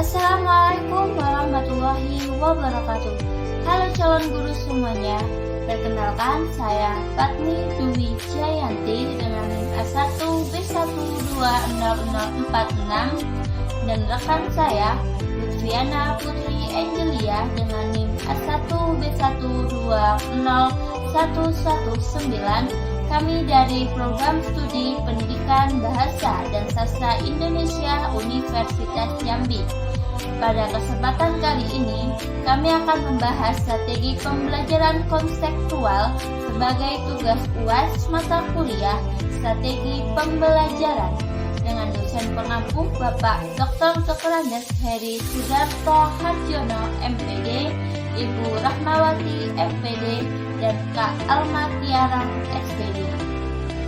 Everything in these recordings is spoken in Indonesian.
Assalamualaikum warahmatullahi wabarakatuh. Halo calon guru semuanya. Perkenalkan, saya Fatmi Dwi Jayanti dengan NIM A1B1200046 dan rekan saya Lutfiana Putri Angelia dengan NIM A1B1201119. Kami dari Program Studi Pendidikan Bahasa dan Sastra Indonesia Universitas Jambi. Pada kesempatan kali ini, kami akan membahas strategi pembelajaran konseptual sebagai tugas UAS mata kuliah Strategi Pembelajaran dengan dosen pengampu Bapak Dr. Andes Heri Sudarto Harjono MPD, Ibu Rahmawati MPD, dan Kak Alma Tiara SPD.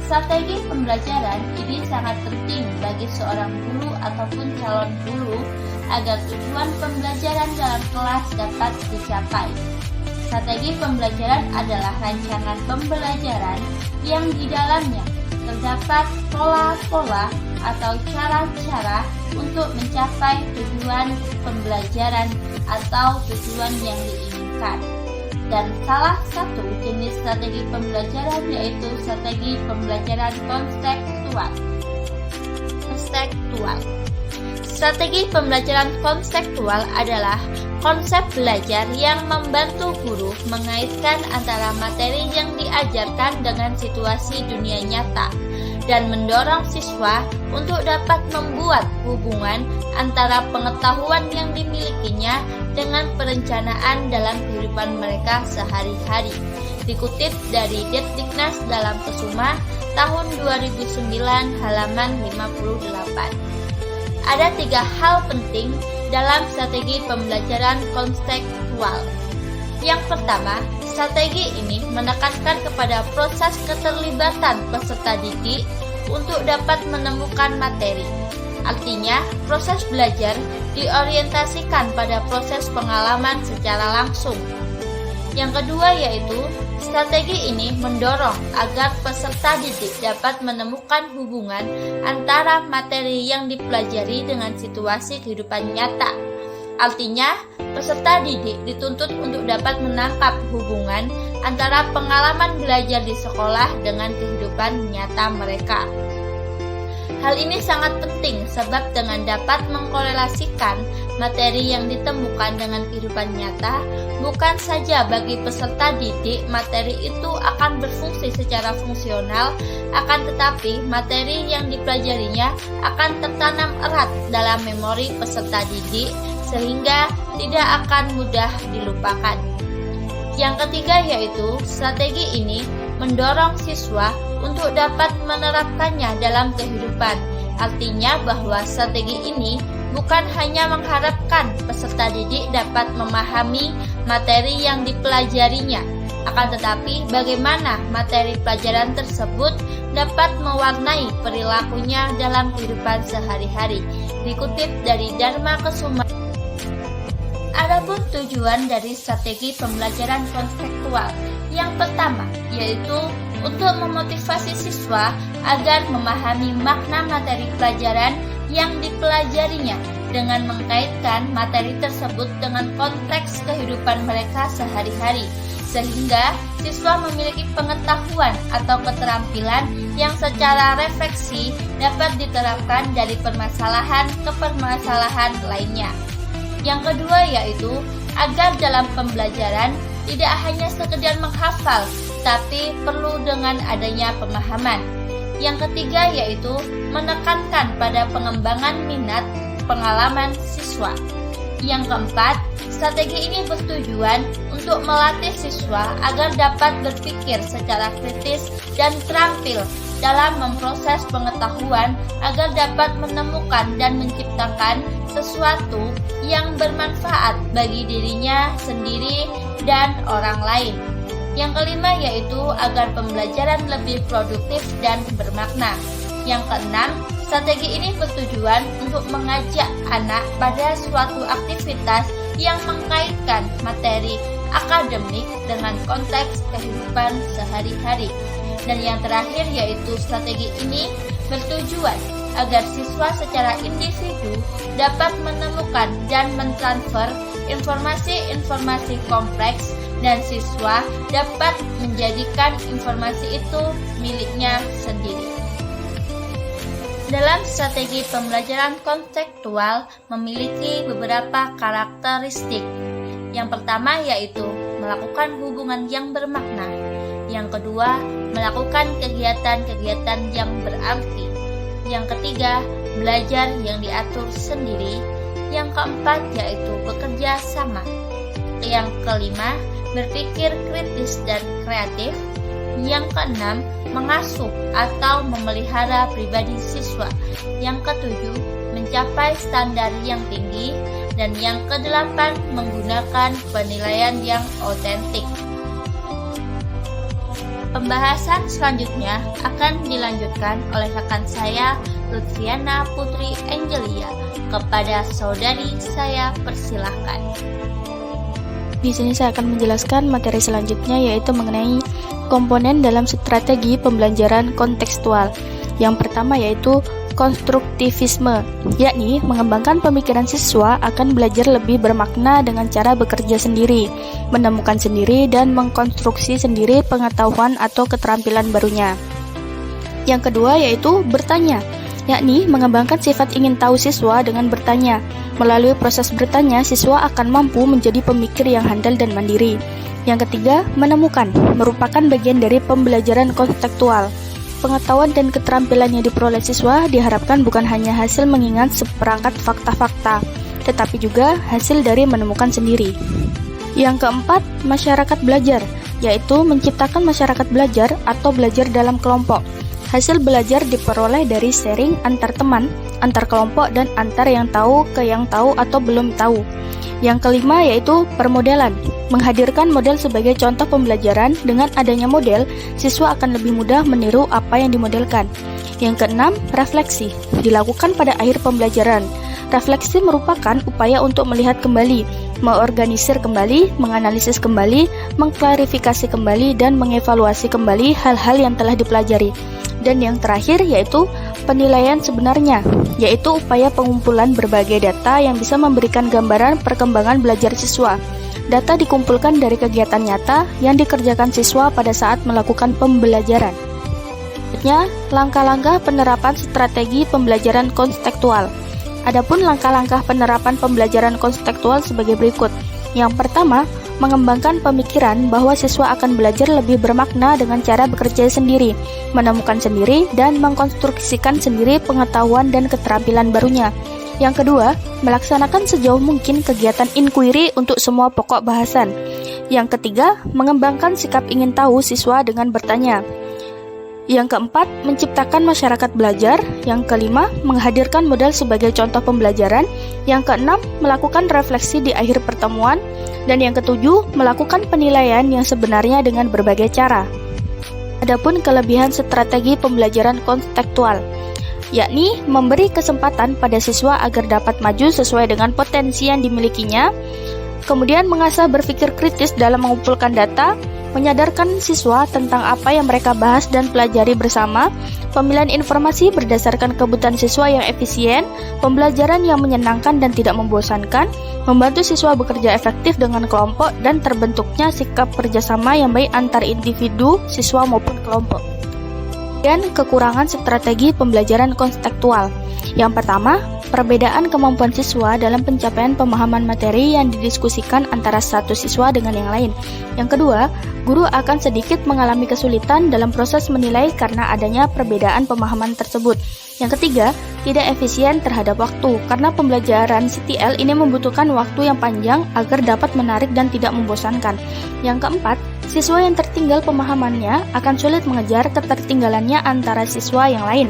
Strategi pembelajaran ini sangat penting bagi seorang guru ataupun calon guru agar tujuan pembelajaran dalam kelas dapat dicapai. Strategi pembelajaran adalah rancangan pembelajaran yang di dalamnya terdapat pola-pola atau cara-cara untuk mencapai tujuan pembelajaran atau tujuan yang diinginkan. Dan salah satu jenis strategi pembelajaran yaitu strategi pembelajaran konseptual. Strategi pembelajaran konseptual adalah konsep belajar yang membantu guru mengaitkan antara materi yang diajarkan dengan situasi dunia nyata dan mendorong siswa untuk dapat membuat hubungan antara pengetahuan yang dimilikinya dengan perencanaan dalam kehidupan mereka sehari-hari. Dikutip dari Depdiknas dalam Kesuma tahun 2009 halaman 58. Ada 3 hal penting dalam strategi pembelajaran konseptual. Yang pertama, strategi ini menekankan kepada proses keterlibatan peserta didik untuk dapat menemukan materi. Artinya, proses belajar diorientasikan pada proses pengalaman secara langsung. Yang kedua yaitu, strategi ini mendorong agar peserta didik dapat menemukan hubungan antara materi yang dipelajari dengan situasi kehidupan nyata. Artinya, peserta didik dituntut untuk dapat menangkap hubungan antara pengalaman belajar di sekolah dengan kehidupan nyata mereka. Hal ini sangat penting sebab dengan dapat mengkorelasikan materi yang ditemukan dengan kehidupan nyata, bukan saja bagi peserta didik materi itu akan berfungsi secara fungsional, akan tetapi materi yang dipelajarinya akan tertanam erat dalam memori peserta didik sehingga tidak akan mudah dilupakan. Yang ketiga yaitu strategi ini mendorong siswa untuk dapat menerapkannya dalam kehidupan. Artinya bahwa strategi ini bukan hanya mengharapkan peserta didik dapat memahami materi yang dipelajarinya, akan tetapi bagaimana materi pelajaran tersebut dapat mewarnai perilakunya dalam kehidupan sehari-hari. Dikutip dari Dharma Kesuma. Adapun tujuan dari strategi pembelajaran konseptual yang pertama yaitu untuk memotivasi siswa agar memahami makna materi pelajaran yang dipelajarinya dengan mengkaitkan materi tersebut dengan konteks kehidupan mereka sehari-hari, sehingga siswa memiliki pengetahuan atau keterampilan yang secara refleksi dapat diterapkan dari permasalahan ke permasalahan lainnya. Yang kedua yaitu agar dalam pembelajaran tidak hanya sekedar menghafal, tapi perlu dengan adanya pemahaman. Yang ketiga yaitu menekankan pada pengembangan minat pengalaman siswa. Yang keempat, strategi ini bertujuan untuk melatih siswa agar dapat berpikir secara kritis dan terampil dalam memproses pengetahuan agar dapat menemukan dan menciptakan sesuatu yang bermanfaat bagi dirinya sendiri dan orang lain. Yang kelima yaitu agar pembelajaran lebih produktif dan bermakna. Yang keenam, strategi ini bertujuan untuk mengajak anak pada suatu aktivitas yang mengkaitkan materi akademik dengan konteks kehidupan sehari-hari. Dan yang terakhir yaitu strategi ini bertujuan agar siswa secara individu dapat menemukan dan mentransfer informasi-informasi kompleks dan siswa dapat menjadikan informasi itu miliknya sendiri. Dalam strategi pembelajaran konseptual memiliki beberapa karakteristik. Yang pertama yaitu melakukan hubungan yang bermakna. Yang kedua, melakukan kegiatan-kegiatan yang berarti. Yang ketiga, belajar yang diatur sendiri. Yang keempat yaitu bekerja sama. Yang kelima, berpikir kritis dan kreatif. Yang keenam, mengasuh atau memelihara pribadi siswa. Yang ketujuh, mencapai standar yang tinggi. Dan yang kedelapan, menggunakan penilaian yang otentik. Pembahasan selanjutnya akan dilanjutkan oleh rekan saya, Lutfiana Putri Angelia. Kepada saudari saya persilahkan. Di sini saya akan menjelaskan materi selanjutnya, yaitu mengenai komponen dalam strategi pembelajaran kontekstual. Yang pertama yaitu konstruktivisme, yakni mengembangkan pemikiran siswa akan belajar lebih bermakna dengan cara bekerja sendiri, menemukan sendiri dan mengkonstruksi sendiri pengetahuan atau keterampilan barunya. Yang kedua yaitu bertanya, yakni mengembangkan sifat ingin tahu siswa dengan bertanya. Melalui proses bertanya, siswa akan mampu menjadi pemikir yang handal dan mandiri. Yang ketiga, menemukan, merupakan bagian dari pembelajaran kontekstual. Pengetahuan dan keterampilan yang diperoleh siswa diharapkan bukan hanya hasil mengingat seperangkat fakta-fakta, tetapi juga hasil dari menemukan sendiri. Yang keempat, masyarakat belajar, yaitu menciptakan masyarakat belajar atau belajar dalam kelompok. Hasil belajar diperoleh dari sharing antar teman, antar kelompok, dan antar yang tahu ke yang tahu atau belum tahu. Yang kelima yaitu permodelan, menghadirkan model sebagai contoh pembelajaran. Dengan adanya model, siswa akan lebih mudah meniru apa yang dimodelkan. Yang keenam, refleksi, dilakukan pada akhir pembelajaran. Refleksi merupakan upaya untuk melihat kembali, mengorganisir kembali, menganalisis kembali, mengklarifikasi kembali, dan mengevaluasi kembali hal-hal yang telah dipelajari. Dan yang terakhir yaitu penilaian sebenarnya, yaitu upaya pengumpulan berbagai data yang bisa memberikan gambaran perkembangan belajar siswa. Data dikumpulkan dari kegiatan nyata yang dikerjakan siswa pada saat melakukan pembelajaran. Selanjutnya, langkah-langkah penerapan strategi pembelajaran kontekstual. Adapun langkah-langkah penerapan pembelajaran kontekstual sebagai berikut. Yang pertama, mengembangkan pemikiran bahwa siswa akan belajar lebih bermakna dengan cara bekerja sendiri, menemukan sendiri, dan mengkonstruksikan sendiri pengetahuan dan keterampilan barunya. Yang kedua, melaksanakan sejauh mungkin kegiatan inquiry untuk semua pokok bahasan. Yang ketiga, mengembangkan sikap ingin tahu siswa dengan bertanya. Yang keempat, menciptakan masyarakat belajar. Yang kelima, menghadirkan model sebagai contoh pembelajaran. Yang keenam, melakukan refleksi di akhir pertemuan. Dan yang ketujuh, melakukan penilaian yang sebenarnya dengan berbagai cara. Adapun kelebihan strategi pembelajaran kontekstual, yakni memberi kesempatan pada siswa agar dapat maju sesuai dengan potensi yang dimilikinya, kemudian mengasah berpikir kritis dalam mengumpulkan data, menyadarkan siswa tentang apa yang mereka bahas dan pelajari bersama, pemilihan informasi berdasarkan kebutuhan siswa yang efisien, pembelajaran yang menyenangkan dan tidak membosankan, membantu siswa bekerja efektif dengan kelompok, dan terbentuknya sikap kerjasama yang baik antar individu, siswa maupun kelompok. Dan kekurangan strategi pembelajaran kontekstual. Yang pertama, perbedaan kemampuan siswa dalam pencapaian pemahaman materi yang didiskusikan antara satu siswa dengan yang lain. Yang kedua, guru akan sedikit mengalami kesulitan dalam proses menilai karena adanya perbedaan pemahaman tersebut. Yang ketiga, tidak efisien terhadap waktu, karena pembelajaran CTL ini membutuhkan waktu yang panjang agar dapat menarik dan tidak membosankan. Yang keempat, siswa yang tertinggal pemahamannya akan sulit mengejar ketertinggalannya antara siswa yang lain.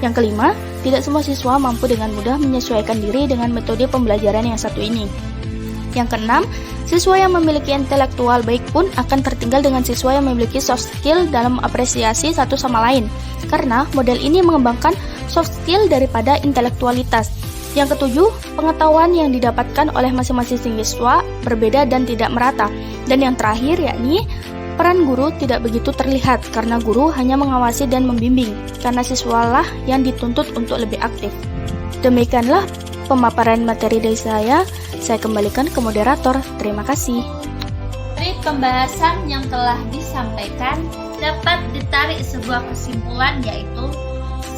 Yang kelima, tidak semua siswa mampu dengan mudah menyesuaikan diri dengan metode pembelajaran yang satu ini. Yang keenam, siswa yang memiliki intelektual baik pun akan tertinggal dengan siswa yang memiliki soft skill dalam apresiasi satu sama lain, karena model ini mengembangkan soft skill daripada intelektualitas. Yang ketujuh, pengetahuan yang didapatkan oleh masing-masing siswa berbeda dan tidak merata. Dan yang terakhir yakni Peran guru tidak begitu terlihat karena guru hanya mengawasi dan membimbing, karena siswalah yang dituntut untuk lebih aktif. Demikianlah pemaparan materi dari saya kembalikan ke moderator. Terima kasih. Dari pembahasan yang telah disampaikan, dapat ditarik sebuah kesimpulan, yaitu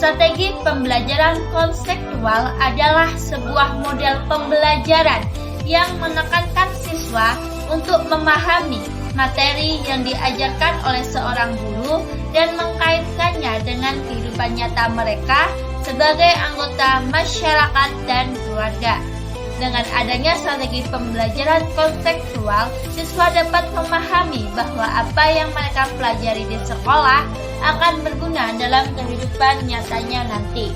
strategi pembelajaran konseptual adalah sebuah model pembelajaran yang menekankan siswa untuk memahami materi yang diajarkan oleh seorang guru dan mengkaitkannya dengan kehidupan nyata mereka sebagai anggota masyarakat dan keluarga. Dengan adanya strategi pembelajaran konseptual, siswa dapat memahami bahwa apa yang mereka pelajari di sekolah akan berguna dalam kehidupan nyatanya nanti.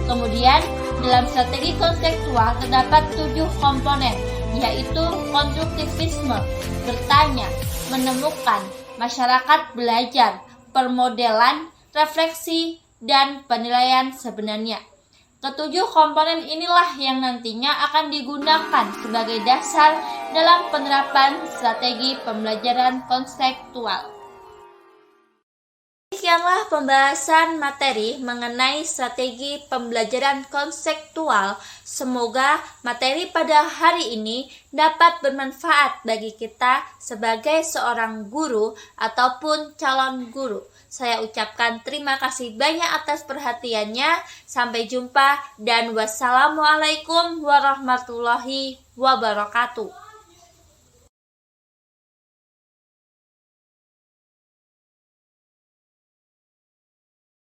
Kemudian, dalam strategi konseptual terdapat 7 komponen, yaitu konstruktivisme, bertanya, menemukan, masyarakat belajar, permodelan, refleksi, dan penilaian sebenarnya. Ketujuh komponen inilah yang nantinya akan digunakan sebagai dasar dalam penerapan strategi pembelajaran konseptual. Demikianlah pembahasan materi mengenai strategi pembelajaran konseptual. Semoga materi pada hari ini dapat bermanfaat bagi kita sebagai seorang guru ataupun calon guru. Saya ucapkan terima kasih banyak atas perhatiannya. Sampai jumpa dan wassalamualaikum warahmatullahi wabarakatuh.